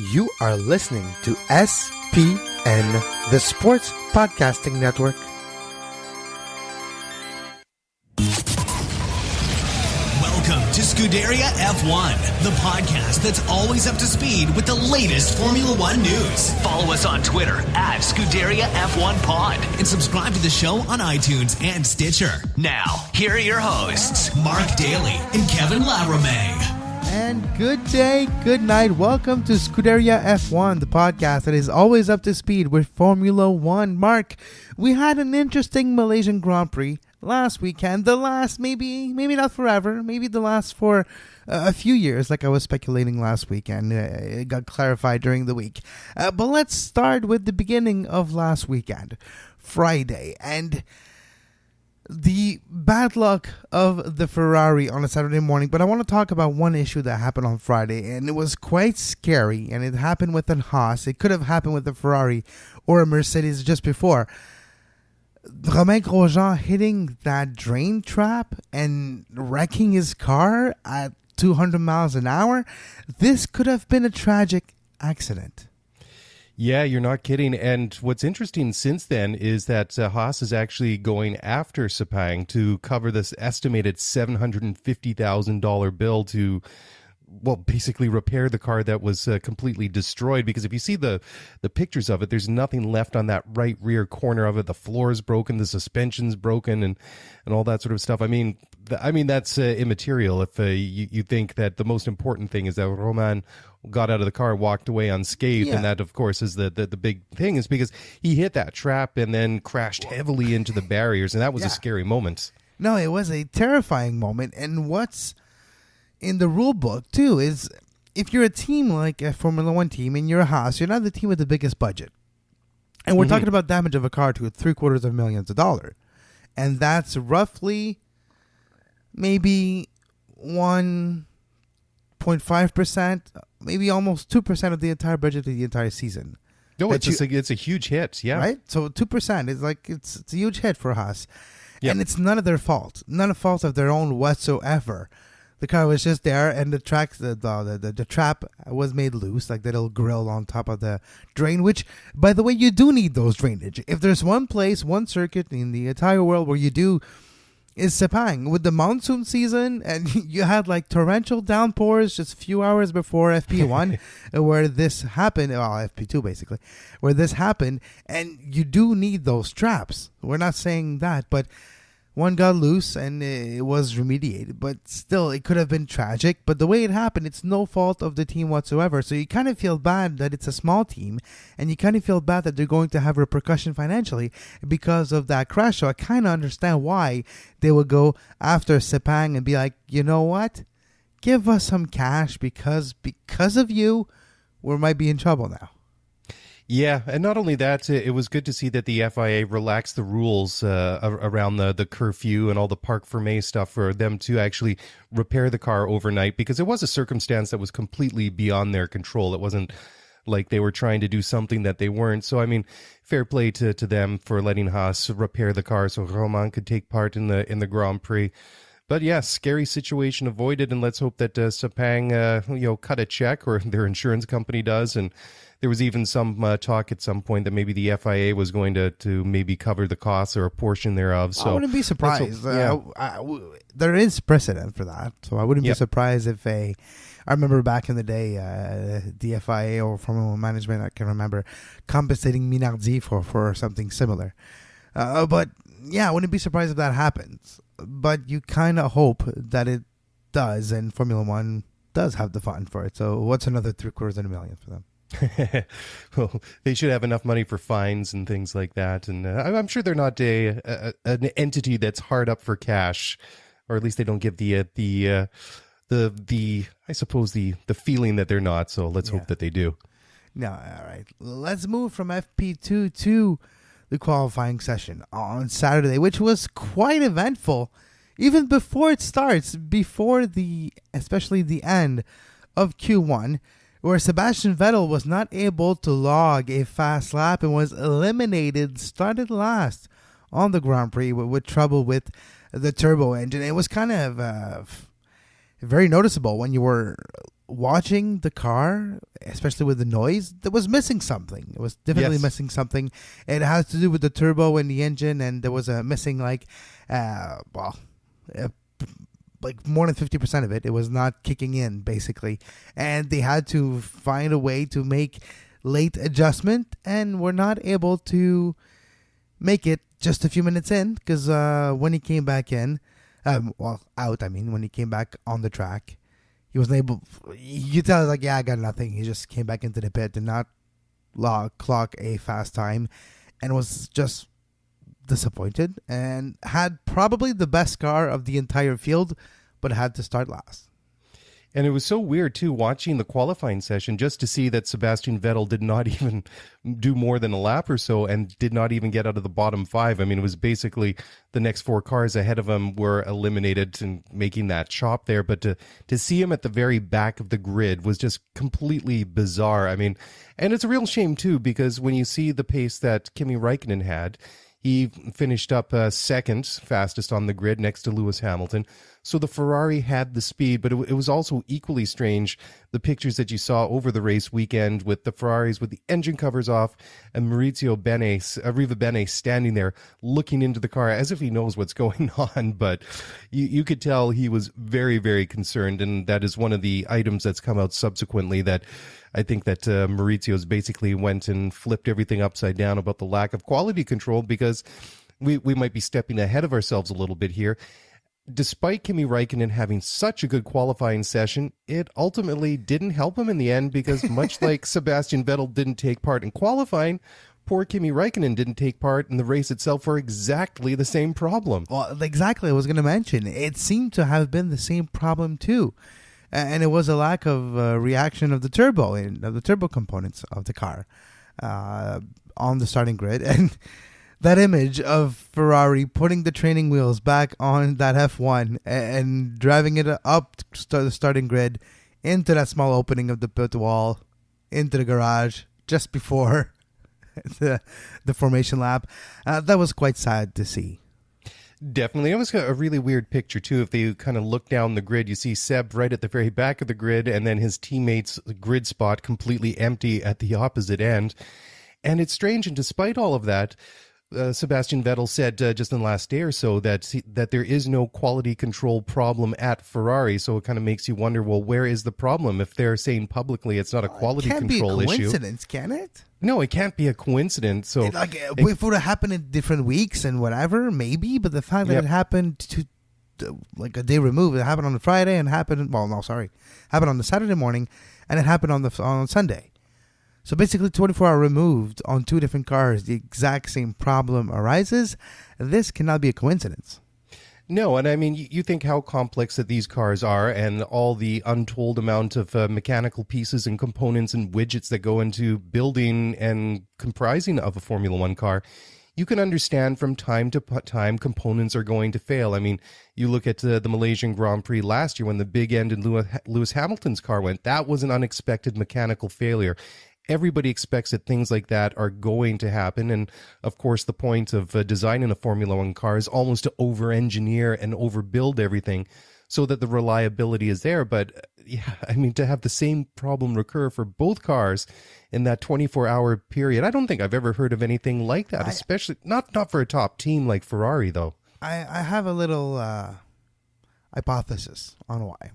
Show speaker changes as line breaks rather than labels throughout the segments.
You are listening to SPN, the Sports Podcasting Network.
Welcome to Scuderia F1, the podcast that's always up to speed with the latest Formula One news. Follow us on Twitter at Scuderia F1 Pod and subscribe to the show on iTunes and Stitcher. Now, here are your hosts, Mark Dailey and Kevin Laramée.
And good day, good night. Welcome to Scuderia F1, the podcast that is always up to speed with Formula One. Mark, we had an interesting Malaysian Grand Prix last weekend. The last, maybe not forever, maybe the last for a few years, like I was speculating last weekend. It got clarified during the week. But let's start with the beginning of last weekend, Friday. And the bad luck of the Ferrari on a Saturday morning, but I want to talk about one issue that happened on Friday, and it was quite scary, and it happened with a Haas. It could have happened with a Ferrari or a Mercedes just before. Romain Grosjean hitting that drain trap and wrecking his car at 200 miles an hour. This could have been a tragic accident.
Yeah, you're not kidding. And what's interesting since then is that Haas is actually going after Sepang to cover this estimated $750,000 bill to, well, basically repair the car that was completely destroyed. Because if you see the pictures of it, there's nothing left on that right rear corner of it. The floor is broken, the suspension's broken, and all that sort of stuff. I mean that's immaterial if you think that the most important thing is that Roman got out of the car, walked away unscathed, and that, of course, is the big thing, is because he hit that trap and then crashed heavily into the barriers, and that was a scary moment.
No, it was a terrifying moment, and what's in the rule book, too, is if you're a team like a Formula One team and you're a Haas, you're not the team with the biggest budget. And we're talking about damage of a car to $750,000. And that's roughly maybe 1.5%, maybe almost 2% of the entire budget of the entire season.
No, it's a huge hit, yeah.
Right? So 2% is like, it's a huge hit for Haas. Yep. And it's none of their fault. None of fault of their own whatsoever. The car was just there, and the trap was made loose, like that little grill on top of the drain, which, by the way, you do need those drainage. If there's one place, one circuit in the entire world where you do, is Sepang. With the monsoon season, and you had like torrential downpours just a few hours before FP1, where this happened, well, FP2 basically, where this happened, and you do need those traps. We're not saying that, but one got loose and it was remediated, but still, it could have been tragic. But the way it happened, it's no fault of the team whatsoever. So you kind of feel bad that it's a small team, and you kind of feel bad that they're going to have repercussion financially because of that crash. So I kind of understand why they would go after Sepang and be like, you know what? Give us some cash because of you, we might be in trouble now.
Yeah, and not only that, it was good to see that the FIA relaxed the rules around the curfew and all the Parc Fermé stuff for them to actually repair the car overnight, because it was a circumstance that was completely beyond their control. It wasn't like they were trying to do something that they weren't. So, I mean, fair play to them for letting Haas repair the car so Roman could take part in the Grand Prix. But yeah, scary situation avoided, and let's hope that Sepang cut a check, or their insurance company does. And there was even some talk at some point that maybe the FIA was going to maybe cover the costs or a portion thereof. So
I wouldn't be surprised. There is precedent for that, so I wouldn't be surprised if I remember back in the day, the FIA or Formula One management, I can remember compensating Minardi for something similar. But yeah, I wouldn't be surprised if that happens. But you kind of hope that it does, and Formula One does have the fund for it. So what's another $750,000 for them?
Well, they should have enough money for fines and things like that. And I'm sure they're not an entity that's hard up for cash, or at least they don't give the I suppose the feeling that they're not. So let's hope that they do.
No, all right. Let's move from FP2 to the qualifying session on Saturday, which was quite eventful, even before it starts, especially the end of Q1, where Sebastian Vettel was not able to log a fast lap and was eliminated, started last on the Grand Prix with trouble with the turbo engine. It was kind of very noticeable when you were watching the car, especially with the noise, that was missing something. It was definitely missing something. It has to do with the turbo and the engine, and there was a missing like more than 50% of it. It was not kicking in, basically. And they had to find a way to make late adjustment, and were not able to make it just a few minutes in, because when he came back in, when he came back on the track, he wasn't able. You tell, like, I got nothing. He just came back into the pit, did not clock a fast time, and was just disappointed, and had probably the best car of the entire field, but had to start last.
And it was so weird, too, watching the qualifying session, just to see that Sebastian Vettel did not even do more than a lap or so and did not even get out of the bottom 5. I mean, it was basically the next 4 cars ahead of him were eliminated and making that chop there. But to see him at the very back of the grid was just completely bizarre. I mean, and it's a real shame, too, because when you see the pace that Kimi Räikkönen had, he finished up second fastest on the grid next to Lewis Hamilton. So the Ferrari had the speed, but it was also equally strange, the pictures that you saw over the race weekend with the Ferraris with the engine covers off and Riva Bene standing there looking into the car as if he knows what's going on. But you could tell he was very, very concerned, and that is one of the items that's come out subsequently, that I think that Maurizio's basically went and flipped everything upside down about the lack of quality control, because we might be stepping ahead of ourselves a little bit here. Despite Kimi Räikkönen having such a good qualifying session, it ultimately didn't help him in the end, because much like Sebastian Vettel didn't take part in qualifying, poor Kimi Räikkönen didn't take part in the race itself for exactly the same problem.
Well, exactly. I was going to mention, it seemed to have been the same problem too. And it was a lack of reaction of the turbo and of the turbo components of the car on the starting grid. And that image of Ferrari putting the training wheels back on that F1 and driving it up to the starting grid into that small opening of the pit wall, into the garage just before the formation lap, that was quite sad to see.
Definitely. It was a really weird picture, too. If they kind of look down the grid, you see Seb right at the very back of the grid, and then his teammates' grid spot completely empty at the opposite end. And it's strange, and despite all of that, Sebastian Vettel said just in the last day or so that there is no quality control problem at Ferrari. So it kind of makes you wonder, well, where is the problem? If they're saying publicly it's not a quality control issue.
It can't be a coincidence, can it?
No, it can't be a coincidence. So
if it would have happened in different weeks and whatever, maybe. But the fact that it happened to like a day removed, it happened on the Friday and happened on the Saturday morning, and it happened on Sunday. So basically 24 hours removed on 2 different cars, the exact same problem arises. This cannot be a coincidence.
No, and I mean, you think how complex that these cars are, and all the untold amount of mechanical pieces and components and widgets that go into building and comprising of a Formula One car. You can understand from time to time components are going to fail. I mean, you look at the Malaysian Grand Prix last year when the big end in Lewis Hamilton's car went. That was an unexpected mechanical failure. Everybody expects that things like that are going to happen. And, of course, the point of designing a Formula One car is almost to over-engineer and overbuild everything so that the reliability is there. But, yeah, I mean, to have the same problem recur for both cars in that 24-hour period, I don't think I've ever heard of anything like that, especially not for a top team like Ferrari, though.
I have a little hypothesis on why.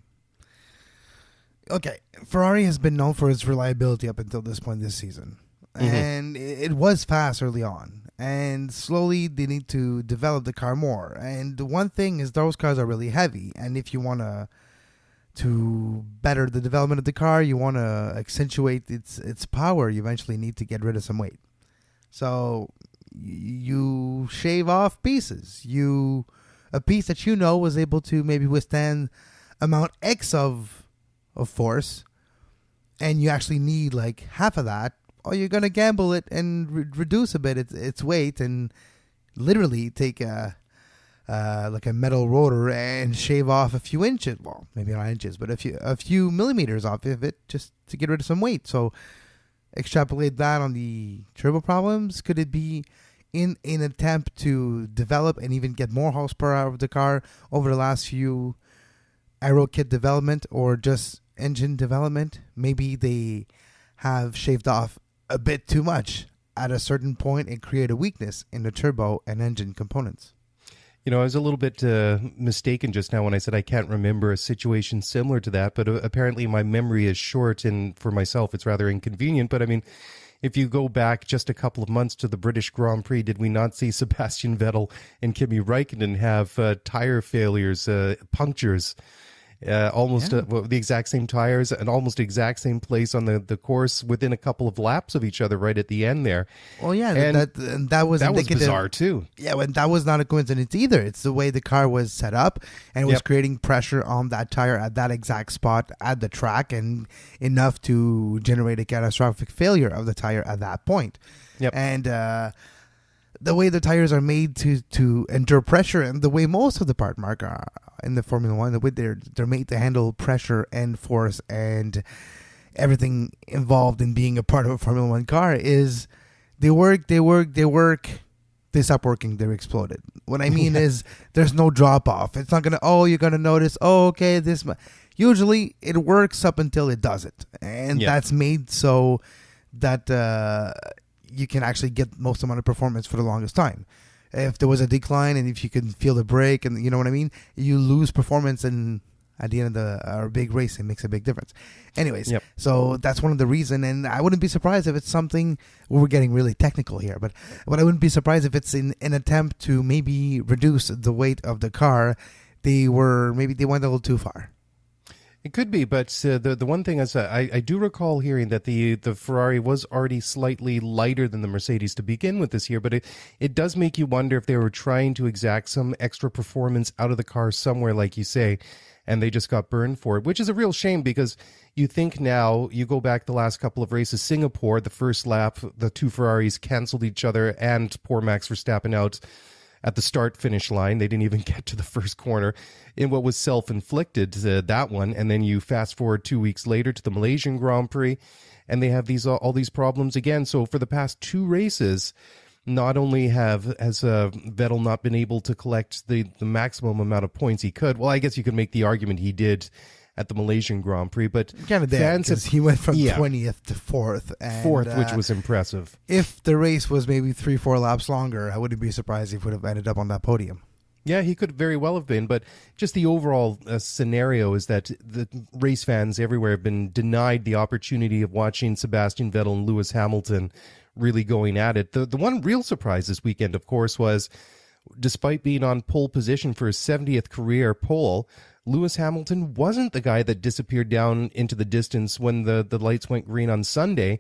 Okay, Ferrari has been known for its reliability up until this point this season. Mm-hmm. And it was fast early on. And slowly they need to develop the car more. And the one thing is those cars are really heavy. And if you want to better the development of the car, you want to accentuate its power, you eventually need to get rid of some weight. So you shave off pieces. A piece that you know was able to maybe withstand amount X of force, and you actually need like half of that, or you're going to gamble it and reduce a bit its weight and literally take like a metal rotor and shave off a few inches, well, maybe not inches, but a few millimeters off of it just to get rid of some weight. So extrapolate that on the turbo problems. Could it be in an attempt to develop and even get more horsepower out of the car over the last few aero kit development, or just engine development. Maybe they have shaved off a bit too much at a certain point and create a weakness in the turbo and engine components.
You know, I was a little bit mistaken just now when I said I can't remember a situation similar to that, but apparently my memory is short, and for myself it's rather inconvenient. But I mean, if you go back just a couple of months to the British Grand Prix, did we not see Sebastian Vettel and Kimi Räikkönen have tire failures, punctures, the exact same tires and almost exact same place on the course within a couple of laps of each other right at the end there?
Well, yeah, and that was
bizarre too.
Yeah, and that was not a coincidence either. It's the way the car was set up, and it was creating pressure on that tire at that exact spot at the track, and enough to generate a catastrophic failure of the tire at that point.
Yep.
And the way the tires are made to endure pressure, and the way most of the part, Mark, are in the Formula One, the way they're made to handle pressure and force and everything involved in being a part of a Formula One car, is they work, they stop working, they're exploded. What I mean is there's no drop off. It's not going to, you're going to notice, okay, usually it works up until it doesn't. And that's made so that you can actually get most amount of performance for the longest time. If there was a decline and if you can feel the brake and you know what I mean, you lose performance, and at the end of our big race, it makes a big difference. Anyways, so that's one of the reasons, and I wouldn't be surprised if it's something, we're getting really technical here, but I wouldn't be surprised if it's in an attempt to maybe reduce the weight of the car. They went a little too far.
It could be, but the one thing is, I do recall hearing that the Ferrari was already slightly lighter than the Mercedes to begin with this year, but it does make you wonder if they were trying to exact some extra performance out of the car somewhere, like you say, and they just got burned for it, which is a real shame, because you think now, you go back the last couple of races, Singapore, the first lap, the two Ferraris canceled each other, and poor Max Verstappen out at the start-finish line. They didn't even get to the first corner in what was self-inflicted, that one. And then you fast-forward 2 weeks later to the Malaysian Grand Prix, and they have all these problems again. So for the past two races, not only has Vettel not been able to collect the maximum amount of points he could, well, I guess you could make the argument he did at the Malaysian Grand Prix, but
fans, he went from 20th to 4th.
Fourth, which was impressive.
If the race was maybe 3-4 laps longer, I wouldn't be surprised if he would have ended up on that podium.
Yeah, he could very well have been, but just the overall scenario is that the race fans everywhere have been denied the opportunity of watching Sebastian Vettel and Lewis Hamilton really going at it. The one real surprise this weekend, of course, was despite being on pole position for his 70th career pole, Lewis Hamilton wasn't the guy that disappeared down into the distance when the lights went green on Sunday.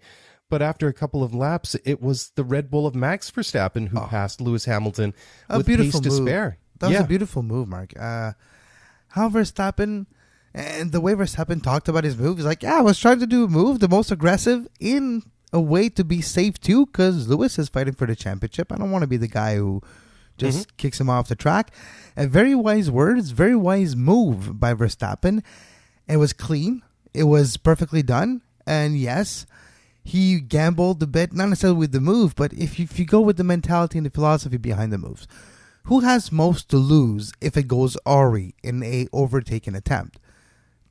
But after a couple of laps, it was the Red Bull of Max Verstappen who passed Lewis Hamilton with pace to spare.
That was a beautiful move, Mark. How Verstappen, and the way Verstappen talked about his move, he's like, I was trying to do a move, the most aggressive, in a way to be safe too, because Lewis is fighting for the championship. I don't want to be the guy who just kicks him off the track. And very wise words, very wise move by Verstappen. It was clean. It was perfectly done. And yes, he gambled a bit, not necessarily with the move, but if you go with the mentality and the philosophy behind the moves, who has most to lose if it goes awry in a overtaking attempt?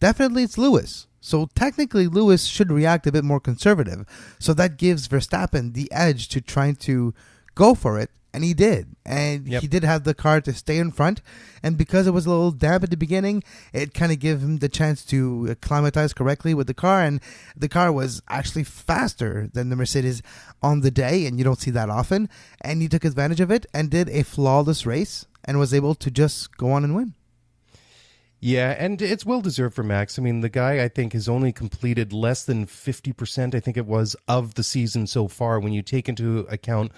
Definitely it's Lewis. So technically Lewis should react a bit more conservative. So that gives Verstappen the edge to trying to go for it. And he did. And he did have the car to stay in front. And because it was a little damp at the beginning, it kind of gave him the chance to acclimatize correctly with the car. And the car was actually faster than the Mercedes on the day. And you don't see that often. And he took advantage of it and did a flawless race and was able to just go on and win.
Yeah, and it's well-deserved for Max. I mean, the guy, I think, has only completed less than 50%, I think it was, of the season so far when you take into account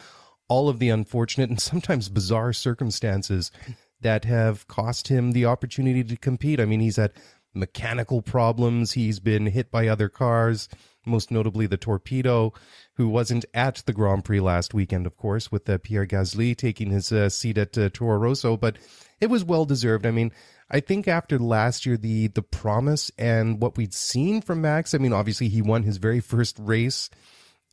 all of the unfortunate and sometimes bizarre circumstances that have cost him the opportunity to compete. I mean, he's had mechanical problems. He's been hit by other cars, most notably the Torpedo, who wasn't at the Grand Prix last weekend, of course, with Pierre Gasly taking his seat at Toro Rosso. But it was well-deserved. I mean, I think after last year, the promise and what we'd seen from Max, I mean, obviously he won his very first race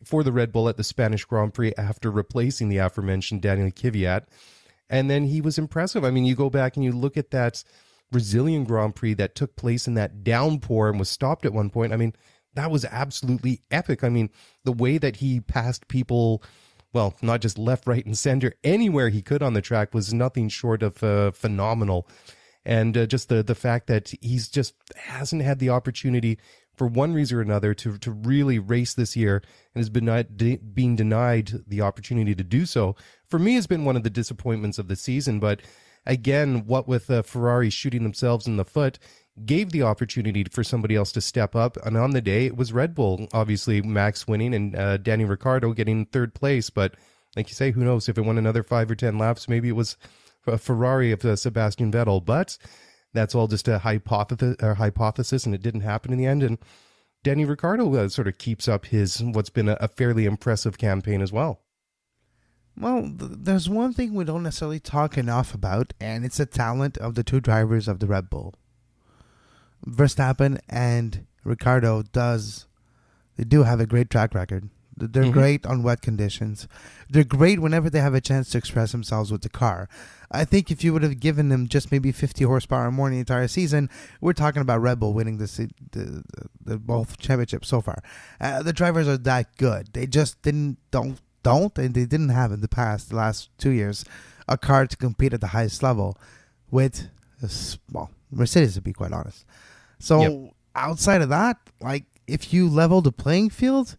for the Red Bull at the Spanish Grand Prix after replacing the aforementioned Daniel Kvyat. And then he was impressive. I mean, you go back and you look at that Brazilian Grand Prix that took place in that downpour and was stopped at one point. I mean, that was absolutely epic. I mean, the way that he passed people, well, not just left, right, and center, anywhere he could on the track was nothing short of phenomenal. And just the fact that he's just hasn't had the opportunity for one reason or another to really race this year and has been being denied the opportunity to do so, for me has been one of the disappointments of the season. But again, what with Ferrari shooting themselves in the foot, gave the opportunity for somebody else to step up. And on the day, it was Red Bull, obviously Max winning and Danny Ricciardo getting third place. But like you say, who knows if it won another 5 or 10 laps, maybe it was a Ferrari of Sebastian Vettel. But that's all just a hypothesis, and it didn't happen in the end. And Danny Ricciardo sort of keeps up what's been a fairly impressive campaign as well.
Well, there's one thing we don't necessarily talk enough about, and it's the talent of the two drivers of the Red Bull. Verstappen and Ricciardo they do have a great track record. They're great on wet conditions. They're great whenever they have a chance to express themselves with the car. I think if you would have given them just maybe 50 horsepower more in the entire season, we're talking about Red Bull winning the both championships so far. The drivers are that good. They just don't, and they didn't have in the last 2 years, a car to compete at the highest level with, Mercedes, to be quite honest. So outside of that, like, if you level the playing field,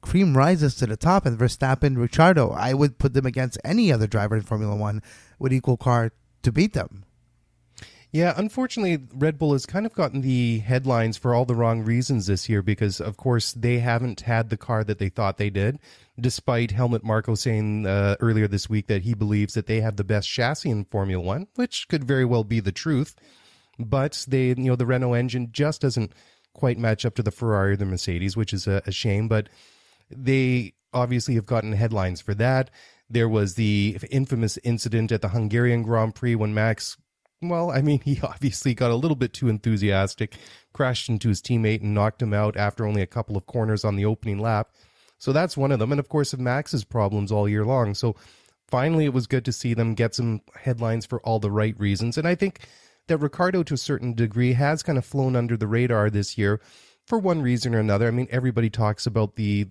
cream rises to the top, and Verstappen, Ricciardo, I would put them against any other driver in Formula One with equal car to beat them.
Yeah, unfortunately, Red Bull has kind of gotten the headlines for all the wrong reasons this year because, of course, they haven't had the car that they thought they did, despite Helmut Marko saying earlier this week that he believes that they have the best chassis in Formula One, which could very well be the truth. But the Renault engine just doesn't quite match up to the Ferrari or the Mercedes, which is a shame. But they obviously have gotten headlines for that. There was the infamous incident at the Hungarian Grand Prix when Max, he obviously got a little bit too enthusiastic, crashed into his teammate and knocked him out after only a couple of corners on the opening lap. So that's one of them. And of course, Max's problems all year long. So finally, it was good to see them get some headlines for all the right reasons. And I think that Ricciardo, to a certain degree, has kind of flown under the radar this year for one reason or another. I mean, everybody talks about the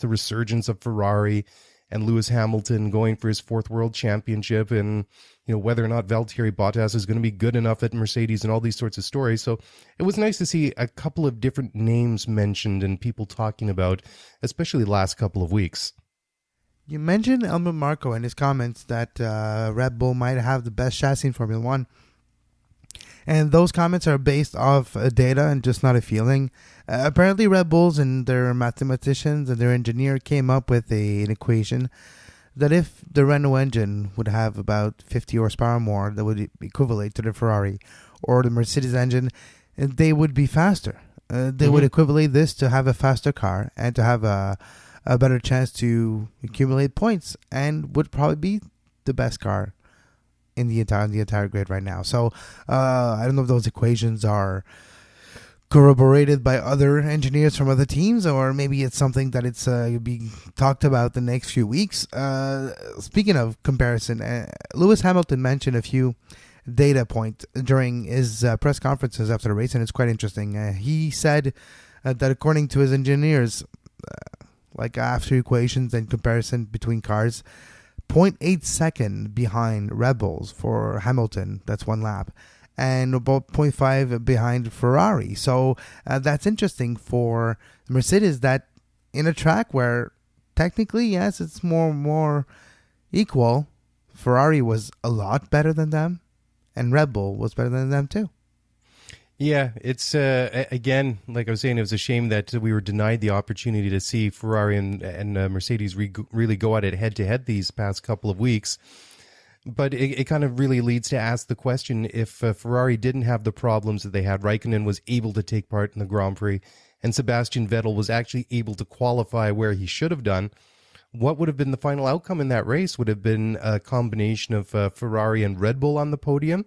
resurgence of Ferrari and Lewis Hamilton going for his 4th world championship, and whether or not Valtteri Bottas is going to be good enough at Mercedes and all these sorts of stories. So it was nice to see a couple of different names mentioned and people talking about, especially the last couple of weeks.
You mentioned Helmut Marko in his comments that Red Bull might have the best chassis in Formula One. And those comments are based off data and just not a feeling. Apparently, Red Bulls and their mathematicians and their engineer came up with an equation that if the Renault engine would have about 50 horsepower more, that would equivalent to the Ferrari, or the Mercedes engine, they would be faster. They would equivalent this to have a faster car and to have a better chance to accumulate points, and would probably be the best car in the entire grid right now. So I don't know if those equations are corroborated by other engineers from other teams, or maybe it's something that it's being talked about the next few weeks. Speaking of comparison, Lewis Hamilton mentioned a few data points during his press conferences after the race, and it's quite interesting. He said that according to his engineers, like after equations and comparison between cars, 0.8 second behind Red Bulls for Hamilton, that's one lap, and about 0.5 behind Ferrari. So that's interesting for Mercedes, that in a track where technically, yes, it's more equal, Ferrari was a lot better than them, and Red Bull was better than them too.
Yeah, it's, again, like I was saying, it was a shame that we were denied the opportunity to see Ferrari and Mercedes really go at it head-to-head these past couple of weeks. But it kind of really leads to ask the question, if Ferrari didn't have the problems that they had, Raikkonen was able to take part in the Grand Prix, and Sebastian Vettel was actually able to qualify where he should have done, what would have been the final outcome in that race? Would have been a combination of Ferrari and Red Bull on the podium?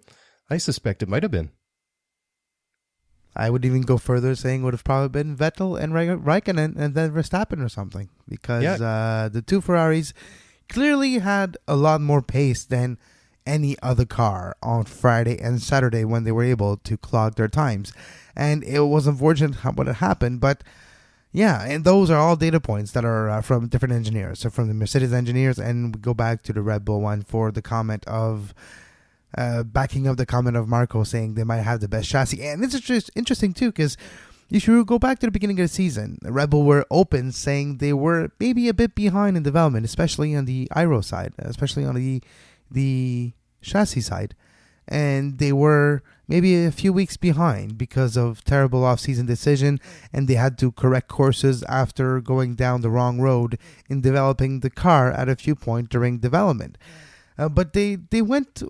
I suspect it might have been.
I would even go further, saying it would have probably been Vettel and Raikkonen and then Verstappen or something, because the two Ferraris clearly had a lot more pace than any other car on Friday and Saturday when they were able to clog their times. And it was unfortunate what had happened, but yeah, and those are all data points that are from different engineers. So from the Mercedes engineers, and we go back to the Red Bull one for the comment of backing up the comment of Marco saying they might have the best chassis. And it's just interesting too, because if you go back to the beginning of the season, Red Bull were open saying they were maybe a bit behind in development, especially on the aero side, especially on the chassis side. And they were maybe a few weeks behind because of terrible off-season decision, and they had to correct courses after going down the wrong road in developing the car at a few points during development. But they went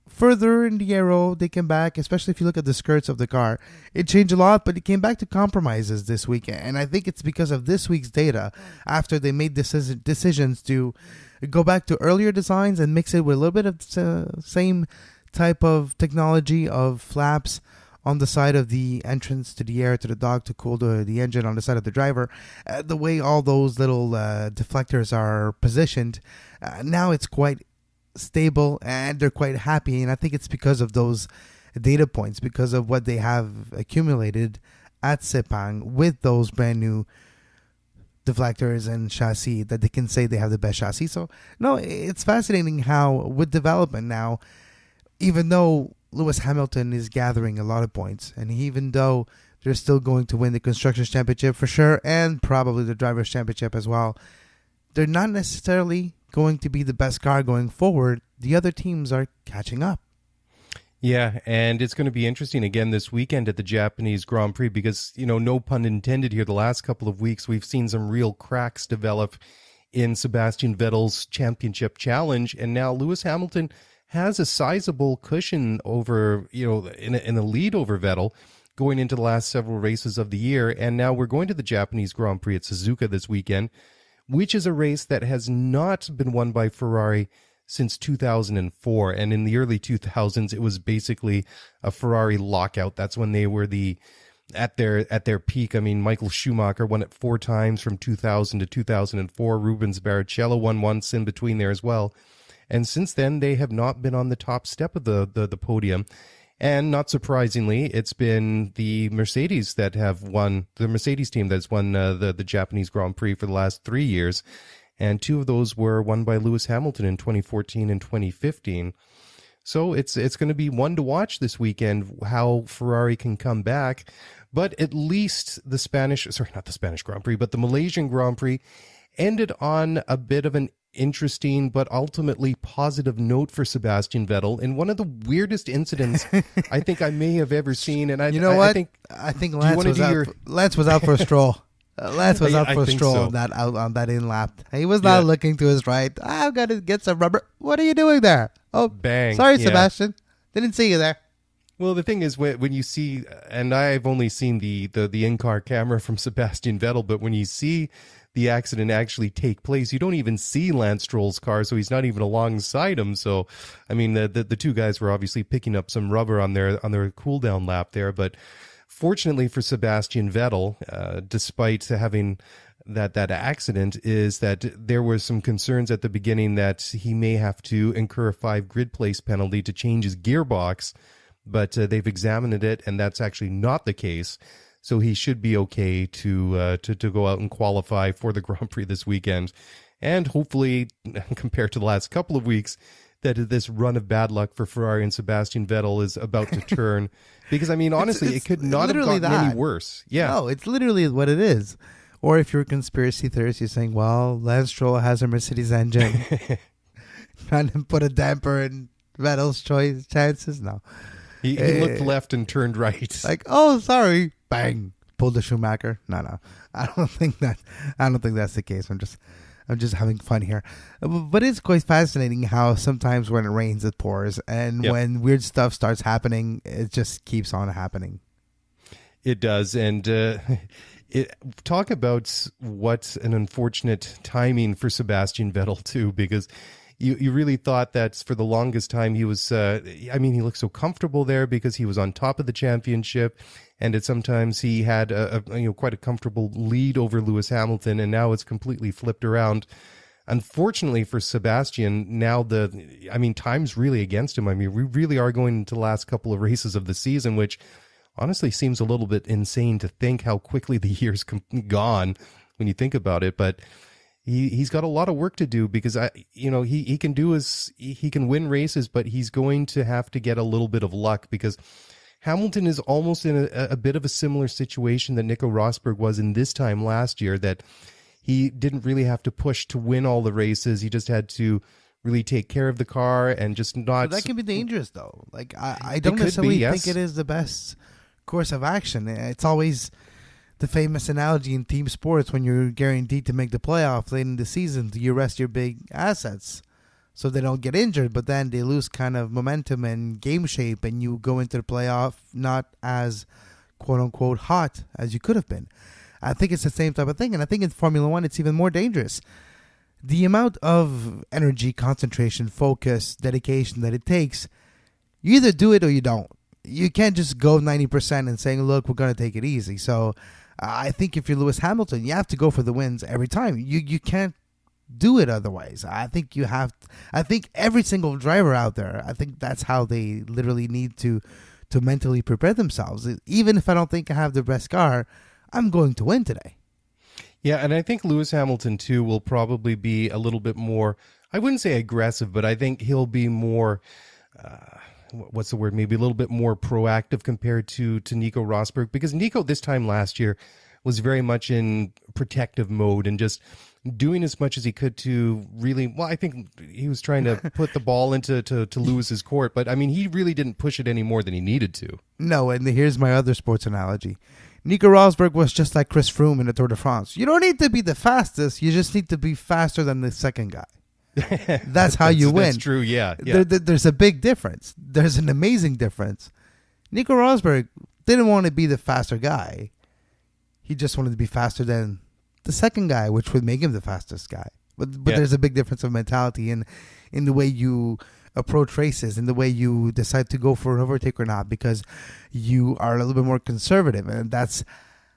further in the aero. They came back, especially if you look at the skirts of the car. It changed a lot, but it came back to compromises this weekend. And I think it's because of this week's data, after they made decisions to go back to earlier designs and mix it with a little bit of the same type of technology of flaps on the side of the entrance to the air to the dog to cool the engine on the side of the driver. The way all those little deflectors are positioned, now it's quite stable and they're quite happy. And I think it's because of those data points, because of what they have accumulated at Sepang with those brand new deflectors and chassis, that they can say they have the best chassis. So no, it's fascinating how with development now, even though Lewis Hamilton is gathering a lot of points, and even though they're still going to win the Constructors' Championship for sure, and probably the Drivers' Championship as well, they're not necessarily going to be the best car going forward. The other teams are catching up.
Yeah, and it's going to be interesting again this weekend at the Japanese Grand Prix because, no pun intended here, the last couple of weeks we've seen some real cracks develop in Sebastian Vettel's championship challenge, and now Lewis Hamilton has a sizable cushion over, in a lead over Vettel going into the last several races of the year. And now we're going to the Japanese Grand Prix at Suzuka this weekend, which is a race that has not been won by Ferrari since 2004. And in the early 2000s, it was basically a Ferrari lockout. That's when they were at their peak. I mean, Michael Schumacher won it 4 times from 2000 to 2004. Rubens Barrichello won once in between there as well. And since then, they have not been on the top step of the podium. And not surprisingly, it's been the Mercedes that have won, the Mercedes team that's won the Japanese Grand Prix for the last 3 years. And 2 of those were won by Lewis Hamilton in 2014 and 2015. So it's going to be one to watch this weekend, how Ferrari can come back. But at least the Malaysian Grand Prix ended on a bit of an interesting but ultimately positive note for Sebastian Vettel in one of the weirdest incidents I think I may have ever seen. And I think
Lance was out for a stroll. Lance was out for a stroll on that in lap. He was not looking to his right. I've got to get some rubber. What are you doing there? Oh,
bang!
Sorry, Sebastian. Didn't see you there.
Well, the thing is, when you see, and I've only seen the in-car camera from Sebastian Vettel, but when you see the accident actually take place, you don't even see Lance Stroll's car, so he's not even alongside him. So, I mean, the 2 guys were obviously picking up some rubber on their cool down lap there. But fortunately for Sebastian Vettel, despite having that accident, is that there were some concerns at the beginning that he may have to incur a 5 grid place penalty to change his gearbox. But they've examined it, and that's actually not the case. So he should be okay to go out and qualify for the Grand Prix this weekend. And hopefully, compared to the last couple of weeks, that this run of bad luck for Ferrari and Sebastian Vettel is about to turn. Because, I mean, honestly, it could not have gotten any worse. Yeah.
No, it's literally what it is. Or if you're a conspiracy theorist, you're saying, well, Lance Stroll has a Mercedes engine. Trying to put a damper in Vettel's chances? No.
He looked left and turned right.
Like, oh, sorry. Bang. Pulled the Schumacher. No. I don't think that's the case. I'm just having fun here. But it's quite fascinating how sometimes when it rains, it pours. And when weird stuff starts happening, it just keeps on happening.
It does. And talk about what an unfortunate timing for Sebastian Vettel, too, because you really thought that for the longest time he was, he looked so comfortable there because he was on top of the championship, and sometimes he had quite a comfortable lead over Lewis Hamilton, and now it's completely flipped around. unfortunately for Sebastian, now time's really against him. I mean, we really are going into the last couple of races of the season, which honestly seems a little bit insane to think how quickly the year's gone when you think about it. But he's got a lot of work to do, because he can win races, but he's going to have to get a little bit of luck, because Hamilton is almost in a bit of a similar situation that Nico Rosberg was in this time last year, that he didn't really have to push to win all the races. He just had to really take care of the car and just not...
But that can be dangerous, though. Like, I don't necessarily think it is the best course of action. It's always the famous analogy in team sports: when you're guaranteed to make the playoffs late in the season, you rest your big assets so they don't get injured, but then they lose kind of momentum and game shape, and you go into the playoff not as quote-unquote hot as you could have been. I think it's the same type of thing, and I think in Formula One it's even more dangerous. The amount of energy, concentration, focus, dedication that it takes, you either do it or you don't. You can't just go 90% and saying, look, we're going to take it easy. So I think if you're Lewis Hamilton, you have to go for the wins every time. You can't do it otherwise. I think every single driver out there, I think that's how they literally need to mentally prepare themselves. Even if I don't think I have the best car, I'm going to win today.
Yeah, and I think Lewis Hamilton, too, will probably be a little bit more, I wouldn't say aggressive, but I think he'll be more, what's the word, maybe a little bit more proactive compared to Nico Rosberg, because Nico this time last year was very much in protective mode and just doing as much as he could to really, well, I think he was trying to put the ball into Lewis's court, but I mean, he really didn't push it any more than he needed to.
No, and here's my other sports analogy. Nico Rosberg was just like Chris Froome in the Tour de France. You don't need to be the fastest. You just need to be faster than the second guy. That's how you win.
That's true, yeah.
There's a big difference. There's an amazing difference. Nico Rosberg didn't want to be the faster guy. He just wanted to be faster than the second guy, which would make him the fastest guy. But there's a big difference of mentality in the way you approach races, in the way you decide to go for an overtake or not, because you are a little bit more conservative. And that's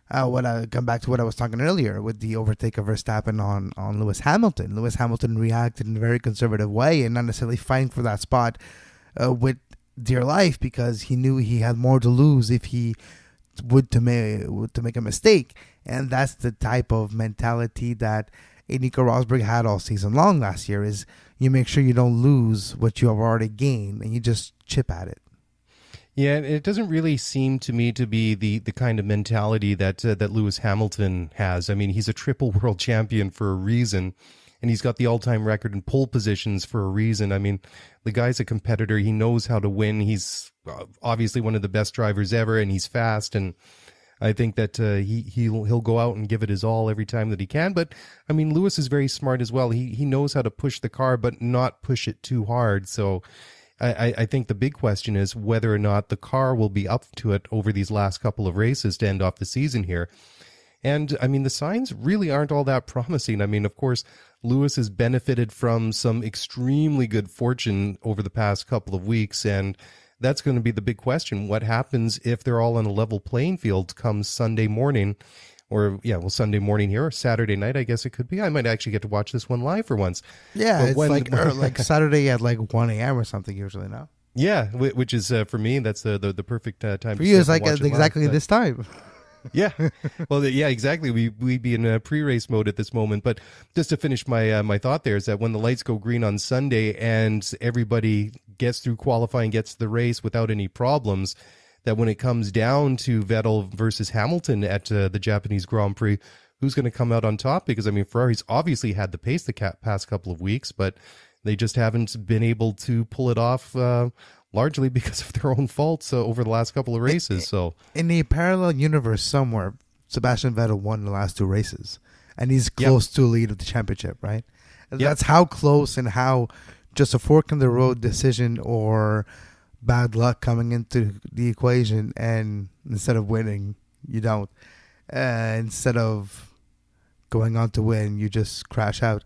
what I come back to what I was talking earlier with the overtake of Verstappen on Lewis Hamilton. Lewis Hamilton reacted in a very conservative way and not necessarily fighting for that spot with dear life, because he knew he had more to lose if he would to make a mistake. And that's the type of mentality that Nico Rosberg had all season long last year, is you make sure you don't lose what you have already gained and you just chip at it.
Yeah, it doesn't really seem to me to be the kind of mentality that Lewis Hamilton has. I mean, he's a triple world champion for a reason, and he's got the all-time record in pole positions for a reason. I mean, the guy's a competitor. He knows how to win. He's obviously one of the best drivers ever, and he's fast, and I think that he'll go out and give it his all every time that he can. But, I mean, Lewis is very smart as well. He knows how to push the car, but not push it too hard. So I think the big question is whether or not the car will be up to it over these last couple of races to end off the season here. And, I mean, the signs really aren't all that promising. I mean, of course, Lewis has benefited from some extremely good fortune over the past couple of weeks, and that's going to be the big question. What happens if they're all on a level playing field come Sunday morning? Or, Sunday morning here, or Saturday night, I guess it could be. I might actually get to watch this one live for once.
Yeah, but it's like Saturday at like 1 a.m. or something usually now.
Yeah, which is, for me, that's the perfect time.
For you, it's like exactly this time.
Yeah. Well, yeah, exactly. We'd be in pre-race mode at this moment. But just to finish my thought there is that when the lights go green on Sunday and everybody gets through qualifying, gets to the race without any problems, that when it comes down to Vettel versus Hamilton at the Japanese Grand Prix, who's going to come out on top? Because, I mean, Ferrari's obviously had the pace the past couple of weeks, but they just haven't been able to pull it off largely because of their own faults over the last couple of races. So, in
a parallel universe somewhere, Sebastian Vettel won the last two races, and he's close to a lead of the championship, right? That's how close, and how just a fork in the road decision or bad luck coming into the equation, and instead of winning, you don't. Instead of going on to win, you just crash out.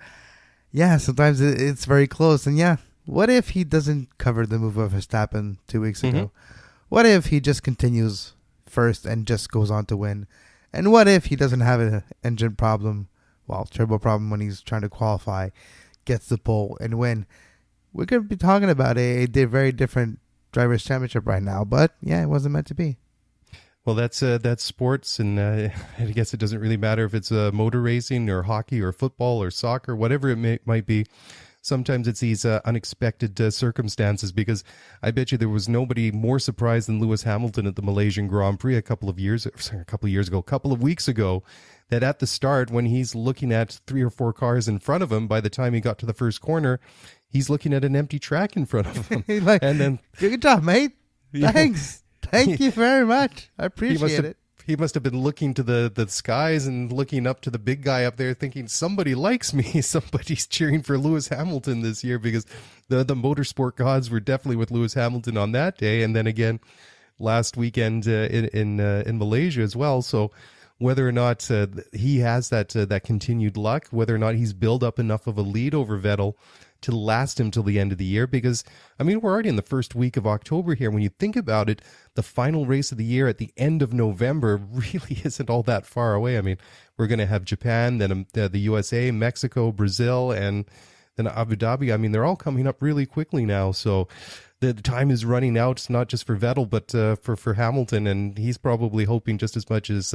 Yeah, sometimes it's very close. And what if he doesn't cover the move of Verstappen 2 weeks ago? What if he just continues first and just goes on to win? And what if he doesn't have an engine problem turbo problem when he's trying to qualify, gets the pole and win. We could be talking about a very different drivers' championship right now, but yeah, it wasn't meant to be.
Well, that's sports, and I guess it doesn't really matter if it's motor racing or hockey or football or soccer, whatever it might be. Sometimes it's these unexpected circumstances, because I bet you there was nobody more surprised than Lewis Hamilton at the Malaysian Grand Prix a couple of weeks ago, that at the start, when he's looking at 3 or 4 cars in front of him, by the time he got to the first corner, he's looking at an empty track in front of him.
And then, good job, mate. Thanks. Thank you very much. I appreciate it.
He must have been looking to the skies and looking up to the big guy up there, thinking, somebody likes me. Somebody's cheering for Lewis Hamilton this year, because the motorsport gods were definitely with Lewis Hamilton on that day. And then again, last weekend in Malaysia as well. So whether or not he has that continued luck, whether or not he's built up enough of a lead over Vettel to last him till the end of the year, because I mean, we're already in the first week of October here. When you think about it, the final race of the year at the end of November really isn't all that far away. I mean, we're going to have Japan, then the USA, Mexico, Brazil, and then Abu Dhabi. I mean, they're all coming up really quickly now. So the time is running out, not just for Vettel, but for Hamilton, and he's probably hoping just as much as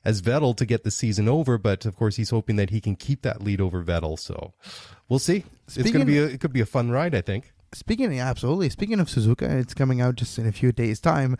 Vettel to get the season over. But of course, he's hoping that he can keep that lead over Vettel. So we'll see. It could be a fun ride, I think. Speaking
of Suzuka, it's coming out just in a few days' time.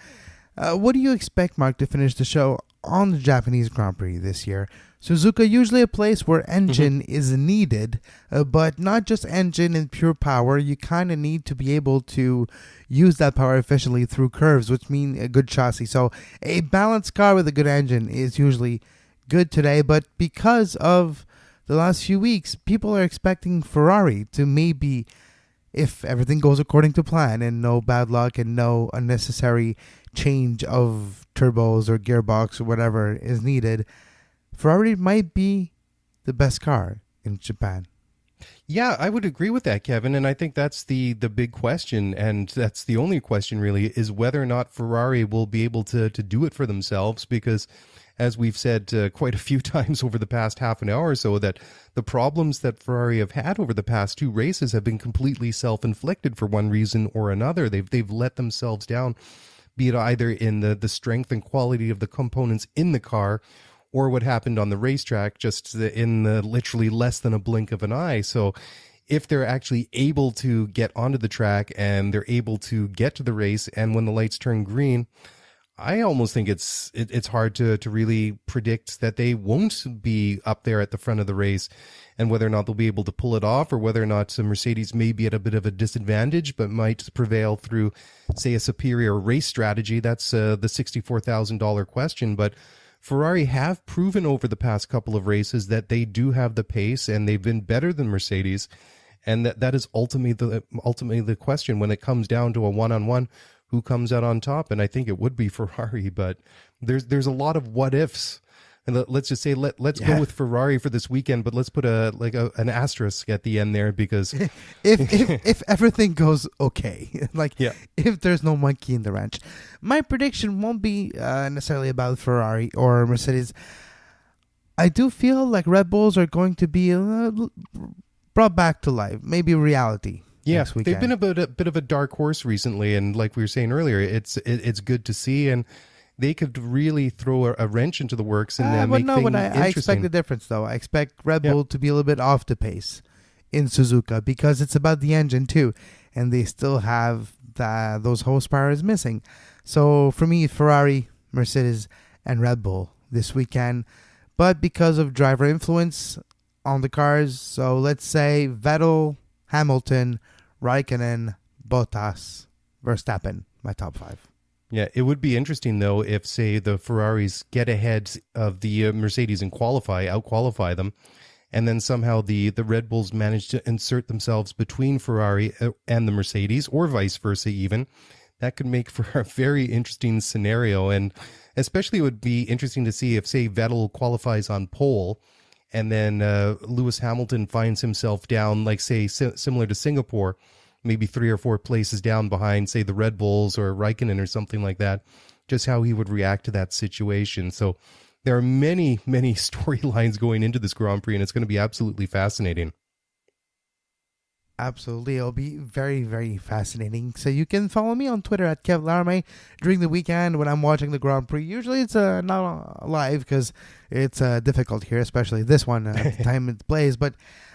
What do you expect, Mark, to finish the show on the Japanese Grand Prix this year? Suzuka, usually a place where engine is needed, but not just engine and pure power. You kind of need to be able to use that power efficiently through curves, which mean a good chassis. So a balanced car with a good engine is usually good today, but because of the last few weeks, people are expecting Ferrari to maybe, if everything goes according to plan and no bad luck and no unnecessary change of turbos or gearbox or whatever is needed, Ferrari might be the best car in Japan.
Yeah, I would agree with that, Kevin. And I think that's the big question. And that's the only question really, is whether or not Ferrari will be able to do it for themselves. Because as we've said quite a few times over the past half an hour or so, that the problems that Ferrari have had over the past 2 races have been completely self-inflicted for one reason or another. They've let themselves down, be it either in the strength and quality of the components in the car, or what happened on the racetrack just in literally less than a blink of an eye. So if they're actually able to get onto the track and they're able to get to the race, and when the lights turn green, I almost think it's hard to really predict that they won't be up there at the front of the race, and whether or not they'll be able to pull it off, or whether or not Mercedes may be at a bit of a disadvantage but might prevail through, say, a superior race strategy. That's the $64,000 question. But Ferrari have proven over the past couple of races that they do have the pace, and they've been better than Mercedes. And that is ultimately the question when it comes down to a one-on-one, who comes out on top. And I think it would be Ferrari, but there's a lot of what ifs. And let's just say let's go with Ferrari for this weekend, but let's put an asterisk at the end there, because
if everything goes okay, if there's no monkey in the wrench, my prediction won't be necessarily about Ferrari or Mercedes. I do feel like Red Bulls are going to be brought back to life, maybe reality.
Yeah, they've been a bit of a dark horse recently, and like we were saying earlier, it's good to see, and they could really throw a wrench into the works and make things interesting.
I expect the difference, though. I expect Red Bull to be a little bit off the pace in Suzuka, because it's about the engine too, and they still have those horsepowers missing. So for me, Ferrari, Mercedes, and Red Bull this weekend, but because of driver influence on the cars, so let's say Vettel, Hamilton, Raikkonen, Bottas, Verstappen, my top 5.
Yeah, it would be interesting, though, if, say, the Ferraris get ahead of the Mercedes and out-qualify them, and then somehow the Red Bulls manage to insert themselves between Ferrari and the Mercedes, or vice versa even. That could make for a very interesting scenario, and especially it would be interesting to see if, say, Vettel qualifies on pole, and then Lewis Hamilton finds himself down, like, say, similar to Singapore, maybe 3 or 4 places down behind, say, the Red Bulls or Raikkonen or something like that, just how he would react to that situation. So There are many, many storylines going into this Grand Prix, and it's going to be absolutely fascinating.
Absolutely. It'll be very, very fascinating. So you can follow me on Twitter at Kev Laramée during the weekend when I'm watching the Grand Prix. Usually it's not live because it's difficult here, especially this one at the time it plays. But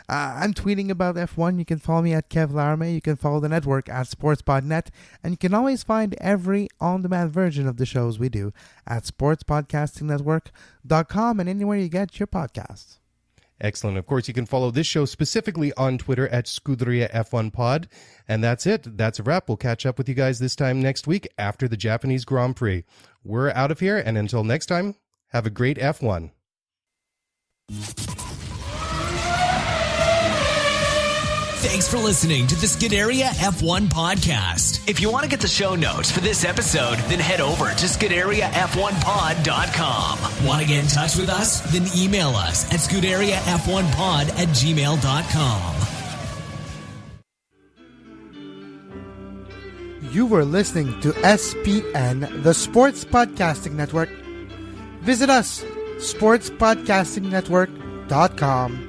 I'm tweeting about F1. You can follow me at Kev Laramée. You can follow the network at SportsPodNet. And you can always find every on-demand version of the shows we do at sportspodcastingnetwork.com and anywhere you get your podcasts.
Excellent. Of course, you can follow this show specifically on Twitter at Scuderia F1 Pod. And that's it. That's a wrap. We'll catch up with you guys this time next week after the Japanese Grand Prix. We're out of here. And until next time, have a great F1.
Thanks for listening to the Scuderia F1 podcast. If you want to get the show notes for this episode, then head over to ScuderiaF1pod.com. Want to get in touch with us? Then email us at ScuderiaF1pod@gmail.com.
You were listening to SPN, the Sports Podcasting Network. Visit us, sportspodcastingnetwork.com.